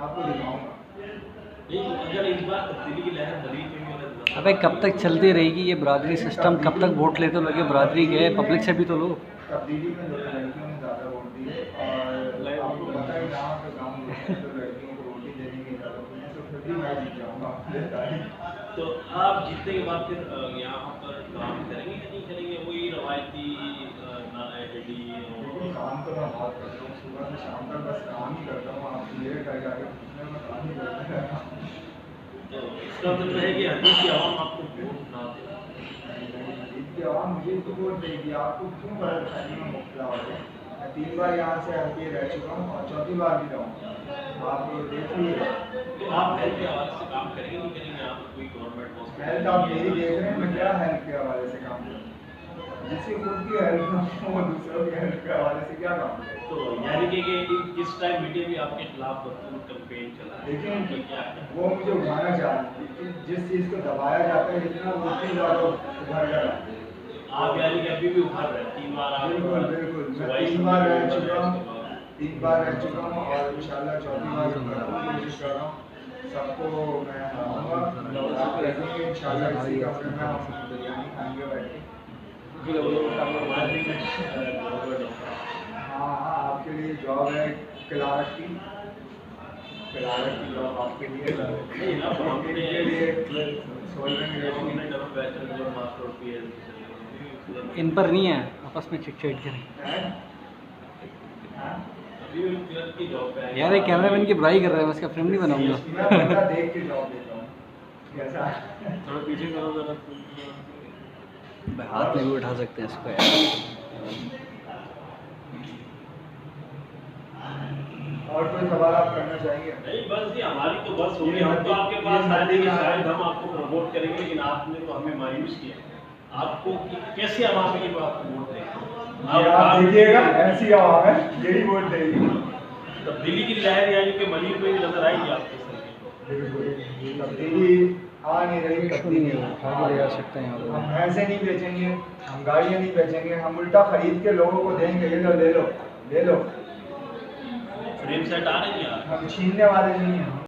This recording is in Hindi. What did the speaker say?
आपको दिखाऊंगा। अगर इस बार तब्दीली की लहर बड़ी तो अबे कब तक चलती रहेगी ये बरादरी सिस्टम? कब तक वोट लेते लोगे? बरादरी के पब्लिक से भी तो लो। तब्दीली में लड़कियों ने ज़्यादा वोट दी है और आपको पता है यहाँ पे गाँव में तो लड़कियों को वोट ही देने की ज़्यादा होती है, तो फिर भी मैं जीत जाऊँगा। तो आप जीतने के बाद फिर यहाँ पर काम करेंगे या नहीं करेंगे? वही रवायती लेकिन काम तो मैं बहुत करता हूँ, सुबह से शाम तक बस काम ही करता हूँ। आप ये कर जाके पूछने में काम ही करता है। तो इसका मतलब है कि हदीद की आवाम आपको वोट ना दे। इसकी आवाम मुझे तो वोट देगी, आपको क्यों परेशानी में मुब्तला हो रहे हैं? मैं 3 बार यहाँ से एमपी रह चुका हूँ और चौथी बार भी रहूँगा। आप देख लीजिए। तो आप हेल्थ के हवाले से काम करेंगे नहीं करेंगे? आप कोई गवर्नमेंट हॉस्पिटल हेल्थ आप मेरी देख रहे हैं, मैं क्या हेल्थ के हवाले से काम करूँ? जिसकी खुद की हेल्थ ना हो वो दूसरों की हेल्थ के हवाले से क्या काम करें? तो यानी कि इस टाइम मीडिया भी आपके खिलाफ भरपूर कैंपेन चला है। लेकिन क्या है? वो मुझे उठाना चाहते हैं, जिस चीज़ को दबाया जाता है इतना वो उतनी ज़्यादा उभर कर आते हैं। आप यानी कि अभी भी उभर रहे हैं 3 बार आप बिल्कुल बिल्कुल, मैं 3 बार रह चुका हूँ, 3 बार रह चुका हूँ और इंशाल्लाह चौथी बार भरपूर कोशिश कर रहा हूँ। सबको मैं हराऊंगा, आप देखेंगे इंशाल्लाह इसी कमरे में हम बिरयानी खाएंगे बैठ के। हाँ हाँ, आपके लिए जॉब है क्लार्क की जॉब आपके लिए नहीं ना, तो हमने के लिए सोल्वेंट हमने डबल बैचलर और मास्टर और पीएचडी इन पर नहीं है, आपस में चिट करें। अभी भी क्लर्क की जॉब पे है यार ये कैमरामैन की बुराई कर रहा है, मैं इसका फ्रेम नहीं बनाऊंगा। मैं बंदा देख के जॉब देता हूँ कैसा। थोड़ा पीछे करो जरा। हाथ में भी उठा सकते हैं इसको यार। और कोई सवाल आप करना चाहेंगे? नहीं बस ये हमारी तो बस होगी, हम तो आपके पास आए थे कि शायद हम आपको प्रमोट करेंगे, लेकिन आपने तो हमें मायूस किया। आपको कैसे हम आगे की बात को वोट देंगे? आप देखिएगा ऐसी आवाम है यही वोट देगी। तब्दीली की लहर यानी कि मलिक में भी नजर आएगी आपके सर। तब्दीली आ नहीं रही, तब्दीली आगे ले जा सकते हैं यहाँ हम ऐसे नहीं बेचेंगे, हम गाड़ियाँ नहीं बेचेंगे, हम उल्टा खरीद के लोगों को देंगे, ये लो ले लो ले लो। फ्रेम सेट आ रही है। हम छीनने वाले नहीं हैं।